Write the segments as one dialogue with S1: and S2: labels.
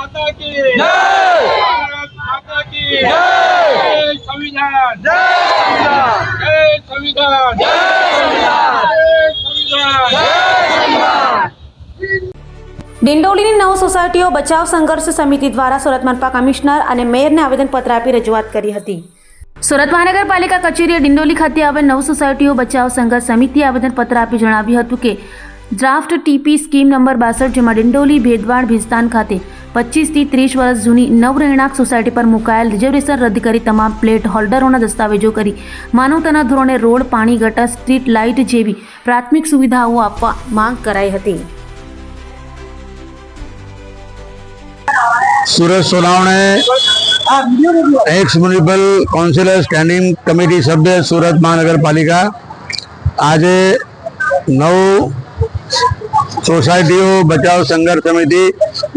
S1: माता की जय, भारत माता की जय, जय संविधान, जय संविधान, जय संविधान, जय संविधान, जय संविधान, जय संविधान।
S2: ડિંડોલીની 9 સોસાયટીઓ બચાવ સંઘર્ષ સમિતિ દ્વારા સુરત મનપા કમિશનર અને મેયરને આવેદનપત્ર આપી રજૂઆત કરી હતી। સુરત મહાનગરપાલિકા કચેરીએ ડિંડોલી ખાતે આવેલ 9 સોસાયટીઓ બચાવ સંઘર્ષ સમિતિએ આવેદનપત્ર આપી જણાવ્યું હતું કે ડ્રાફ્ટ ટીપી સ્કીમ નંબર 62 જેમાં ડિંડોલી ભેદવાડ ભિસ્તાન ખાતે 25 થી 30 વર્ષ જૂની 9 રહેણાંક સોસાયટી પર મુકાયેલ રિઝર્વેશન રદ કરી તમામ પ્લેટ હોલ્ડરોના દસ્તાવેજો કરી માનવતાના ધોરણે રોડ, પાણી, ગટર, સ્ટ્રીટ લાઇટ જેવી પ્રાથમિક સુવિધાઓ આપવા માંગ કરાઈ હતી।
S3: Surat Sonawane ex municipal councillor standing committee सभ्य सूरत महानगरपालिका आज 9 सोसायटीओ बचाव संघर्ष समिति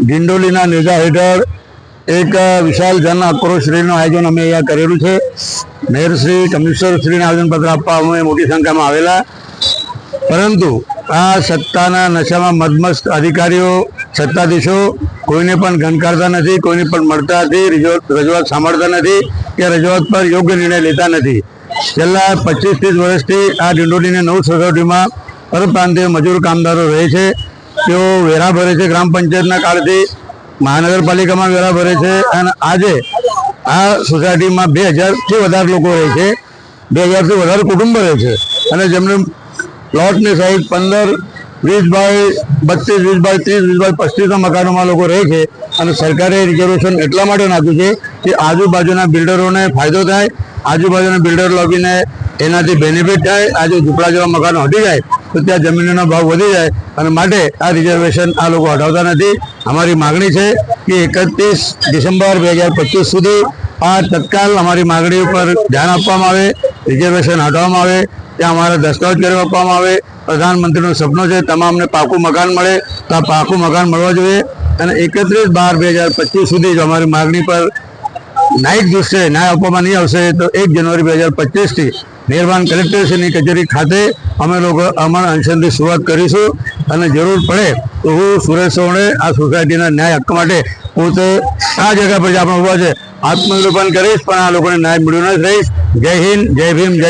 S3: ડિંડોલીના નેજા હેઠળ એક વિશાળ જન આક્રોશ રેલીનું આયોજન અમે અહીંયા કરેલું છે। મેયરશ્રી, કમિશનરશ્રીને આવેદનપત્ર આપવા અમે મોટી સંખ્યામાં આવેલા, પરંતુ આ સત્તાના નશામાં મદમસ્ત અધિકારીઓ, સત્તાધીશો કોઈને પણ ગણકારતા નથી, કોઈને પણ મળતા નથી, રજૂઆત સાંભળતા નથી કે રજૂઆત પર યોગ્ય નિર્ણય લેતા નથી। છેલ્લા 25-30 વર્ષથી આ ડિંડોલીની 9 સોસાયટીમાં પરપ્રાંતીય મજૂર કામદારો રહે છે। તેઓ વેરા ભરે છે, ગ્રામ પંચાયતના કાળથી મહાનગરપાલિકામાં વેરા ભરે છે અને આજે આ સોસાયટીમાં 2000થી વધારે લોકો રહે છે, 2000થી વધારે કુટુંબ રહે છે અને જેમને પ્લોટની સાઈઝ 15, 20 બાય 32, 20 બાય 30, 20 બાય 25ના મકાનોમાં લોકો રહે છે અને સરકારે રિઝર્વેશન એટલા માટે નાખ્યું છે કે આજુબાજુના બિલ્ડરોને ફાયદો થાય, આજુબાજુના બિલ્ડર લોબીને એનાથી બેનિફિટ થાય। આજે ઝૂંપડા જેવા મકાનો હટી જાય તો ત્યાં જમીનનો ભાવ વધી જાય અને માટે આ રિઝર્વેશન આ લોકો હટાવતા નથી। અમારી માગણી છે કે 31 ડિસેમ્બર 2025 સુધી આ તત્કાલ અમારી માગણી ઉપર ધ્યાન આપવામાં આવે, રિઝર્વેશન હટાવવામાં આવે, ત્યાં અમારા દસ્તાવેજ કરી આપવામાં આવે। પ્રધાનમંત્રીનું સપનું છે તમામને પાકું મકાન મળે, તો આ પાકું મકાન મળવા જોઈએ અને 31/12/2025 સુધી જો અમારી માગણી પર ન્યાયિક દૃષ્ટિએ ન્યાય આપવામાં નહીં આવશે તો 1 જાન્યુઆરી 2025થી મહેરબાન કલેક્ટરશ્રીની કચેરી ખાતે અમે લોકો અમારા અનશનની શરૂઆત કરીશું અને જરૂર પડે તો હું સુરેશ સોવણે આ સોસાયટીના ન્યાય હક્ક માટે પોતે આ જગ્યા પર આપણે ઉભા છે આત્મનિર્ભર કરીશ, પણ આ લોકોને ન્યાય મળ્યો નથી રહીશ। જય હિન્દ, જય ભીમ, જય